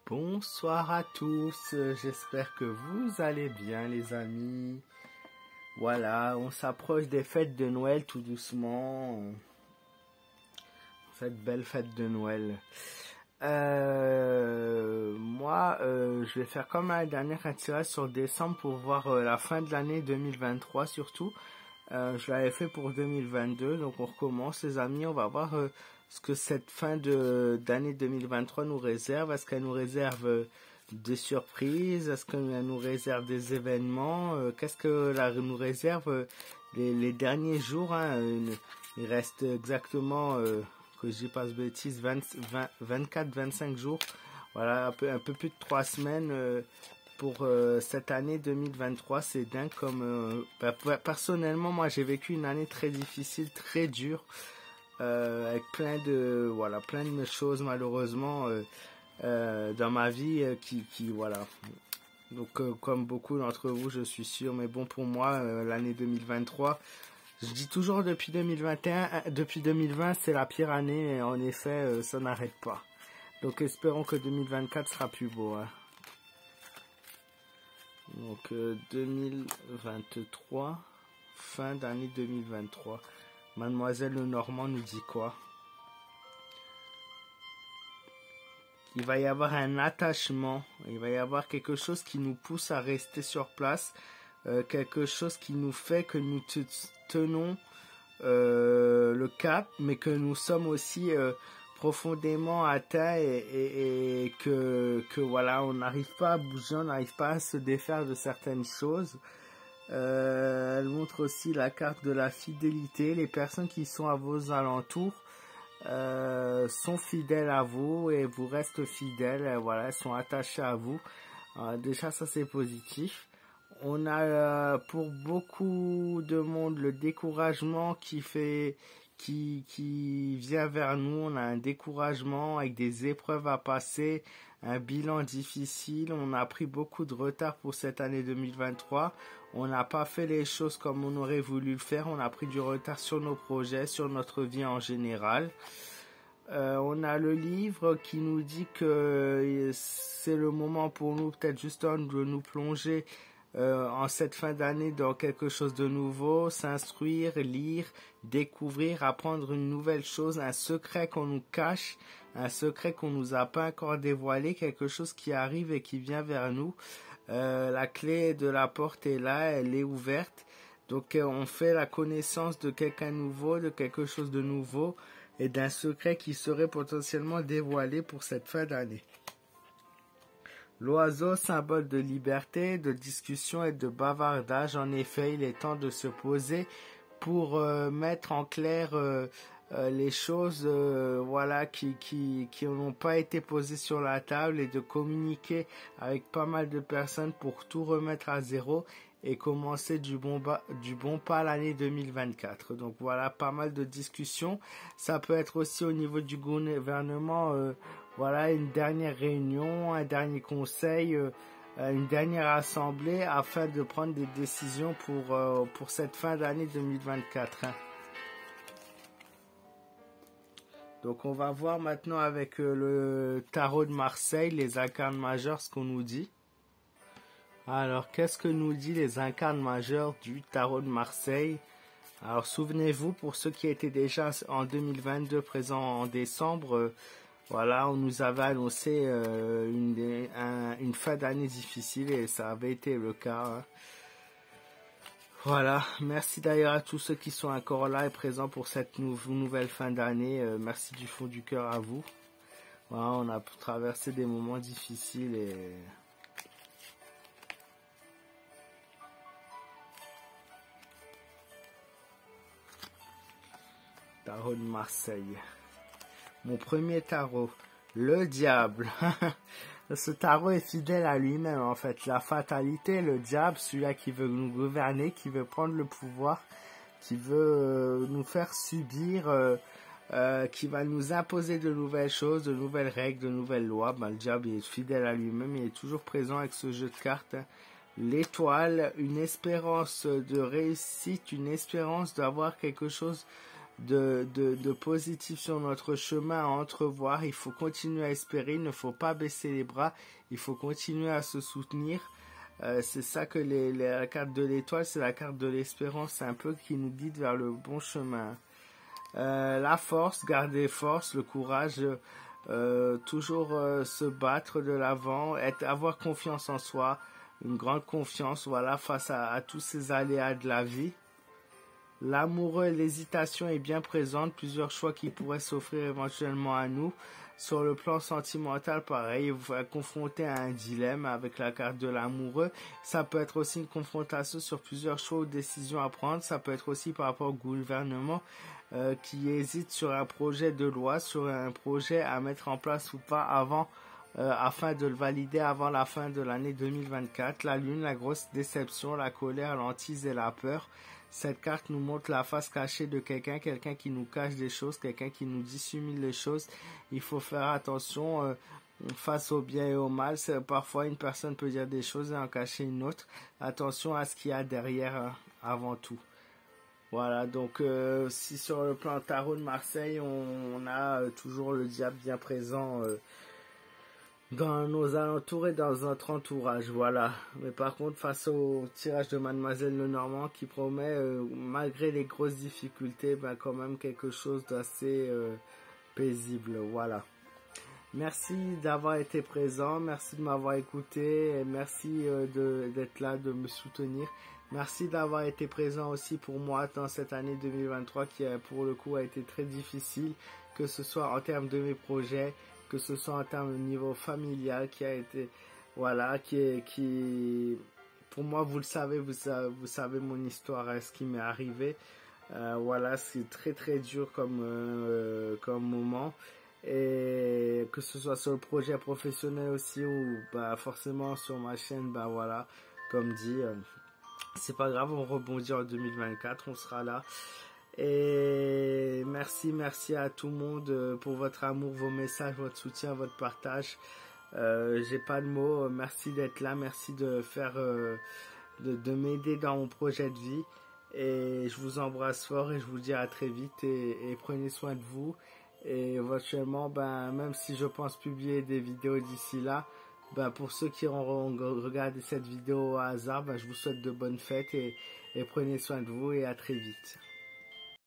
Bonsoir à tous, j'espère que vous allez bien les amis. Voilà, on s'approche des fêtes de Noël tout doucement. Cette belle fête de Noël. Je vais faire comme la dernière un tirage sur décembre pour voir la fin de l'année 2023 surtout. Je l'avais fait pour 2022, donc on recommence les amis, on va voir ce que cette fin d'année 2023 nous réserve. Est-ce qu'elle nous réserve des surprises? Est-ce qu'elle nous réserve des événements? Qu'est-ce que nous réserve les derniers jours, hein? Il reste exactement, que je dis pas de bêtises, 24-25 jours. Voilà, un peu plus de 3 semaines pour cette année 2023. C'est dingue comme... personnellement, moi j'ai vécu une année très difficile, très dure. Avec plein de choses malheureusement dans ma vie voilà. Donc comme beaucoup d'entre vous je suis sûr, mais bon, pour moi l'année 2023, je dis toujours depuis 2021, depuis 2020 c'est la pire année, et en effet ça n'arrête pas. Donc espérons que 2024 sera plus beau, hein. Donc 2023, fin d'année 2023. Mademoiselle Lenormand nous dit quoi? Il va y avoir un attachement, il va y avoir quelque chose qui nous pousse à rester sur place, quelque chose qui nous fait que nous tenons le cap, mais que nous sommes aussi profondément atteints et que voilà, on n'arrive pas à bouger, on n'arrive pas à se défaire de certaines choses. Elle montre aussi la carte de la fidélité. Les personnes qui sont à vos alentours sont fidèles à vous et vous restent fidèles. Voilà, elles sont attachées à vous. Déjà, ça c'est positif. On a pour beaucoup de monde le découragement qui vient vers nous. On a un découragement avec des épreuves à passer, un bilan difficile. On a pris beaucoup de retard pour cette année 2023. On n'a pas fait les choses comme on aurait voulu le faire. On a pris du retard sur nos projets, sur notre vie en général. On a le livre qui nous dit que c'est le moment pour nous, peut-être justement, de nous plonger en cette fin d'année dans quelque chose de nouveau, s'instruire, lire, découvrir, apprendre une nouvelle chose, un secret qu'on nous cache, un secret qu'on nous a pas encore dévoilé, quelque chose qui arrive et qui vient vers nous. La clé de la porte est là, elle est ouverte. Donc on fait la connaissance de quelqu'un nouveau, de quelque chose de nouveau et d'un secret qui serait potentiellement dévoilé pour cette fin d'année. L'oiseau, symbole de liberté, de discussion et de bavardage. En effet, il est temps de se poser pour mettre en clair les choses voilà, qui n'ont pas été posées sur la table et de communiquer avec pas mal de personnes pour tout remettre à zéro et commencer du bon pas l'année 2024. Donc voilà, pas mal de discussions. Ça peut être aussi au niveau du gouvernement, voilà, une dernière réunion, un dernier conseil, une dernière assemblée afin de prendre des décisions pour cette fin d'année 2024. Hein. Donc on va voir maintenant avec le tarot de Marseille, les arcanes majeures, ce qu'on nous dit. Alors, qu'est-ce que nous dit les arcanes majeures du tarot de Marseille? Alors, souvenez-vous, pour ceux qui étaient déjà en 2022 présents en décembre, voilà, on nous avait annoncé une fin d'année difficile et ça avait été le cas. Hein. Voilà, merci d'ailleurs à tous ceux qui sont encore là et présents pour cette nouvelle fin d'année. Merci du fond du cœur à vous. Voilà, on a traversé des moments difficiles et... Tarot de Marseille. Mon premier tarot. Le diable. Ce tarot est fidèle à lui-même en fait. La fatalité, le diable, celui-là qui veut nous gouverner, qui veut prendre le pouvoir, qui veut nous faire subir, qui va nous imposer de nouvelles choses, de nouvelles règles, de nouvelles lois. Ben, le diable il est fidèle à lui-même, il est toujours présent avec ce jeu de cartes. Hein. L'étoile, une espérance de réussite, une espérance d'avoir quelque chose de positif sur notre chemin à entrevoir. Il faut continuer à espérer, il ne faut pas baisser les bras, il faut continuer à se soutenir. C'est ça que la carte de l'étoile, c'est la carte de l'espérance, c'est un peu qui nous guide vers le bon chemin. La force, garder force, le courage, toujours se battre de l'avant, avoir confiance en soi, une grande confiance, voilà, face à tous ces aléas de la vie. L'amoureux, l'hésitation est bien présente, plusieurs choix qui pourraient s'offrir éventuellement à nous. Sur le plan sentimental, pareil, vous êtes confronté à un dilemme avec la carte de l'amoureux. Ça peut être aussi une confrontation sur plusieurs choix ou décisions à prendre. Ça peut être aussi par rapport au gouvernement qui hésite sur un projet de loi, sur un projet à mettre en place ou pas avant, afin de le valider avant la fin de l'année 2024. La lune, la grosse déception, la colère, l'hantise et la peur. Cette carte nous montre la face cachée de quelqu'un qui nous cache des choses, quelqu'un qui nous dissimule les choses. Il faut faire attention face au bien et au mal. Parfois, une personne peut dire des choses et en cacher une autre. Attention à ce qu'il y a derrière avant tout. Voilà, donc si sur le plan tarot de Marseille, on a toujours le diable bien présent dans nos alentours et dans notre entourage, voilà. Mais par contre, face au tirage de Mademoiselle Lenormand qui promet, malgré les grosses difficultés, ben, quand même quelque chose d'assez paisible, voilà. Merci d'avoir été présent, merci de m'avoir écouté, et merci d'être là, de me soutenir. Merci d'avoir été présent aussi pour moi dans cette année 2023 qui, pour le coup, a été très difficile, que ce soit en termes de mes projets, que ce soit en termes de niveau familial qui a été, voilà, qui pour moi, vous le savez, vous savez mon histoire, ce qui m'est arrivé. Voilà, c'est très très dur comme moment. Et que ce soit sur le projet professionnel aussi ou bah forcément sur ma chaîne, bah voilà, comme dit, c'est pas grave, on rebondit en 2024, on sera là. Et merci à tout le monde pour votre amour, vos messages, votre soutien, votre partage. J'ai pas de mots, merci d'être là, merci de faire de m'aider dans mon projet de vie. Et je vous embrasse fort et je vous dis à très vite et prenez soin de vous. Et éventuellement, ben, même si je pense publier des vidéos d'ici là, ben, pour ceux qui auront regardé cette vidéo au hasard, ben, je vous souhaite de bonnes fêtes et prenez soin de vous et à très vite.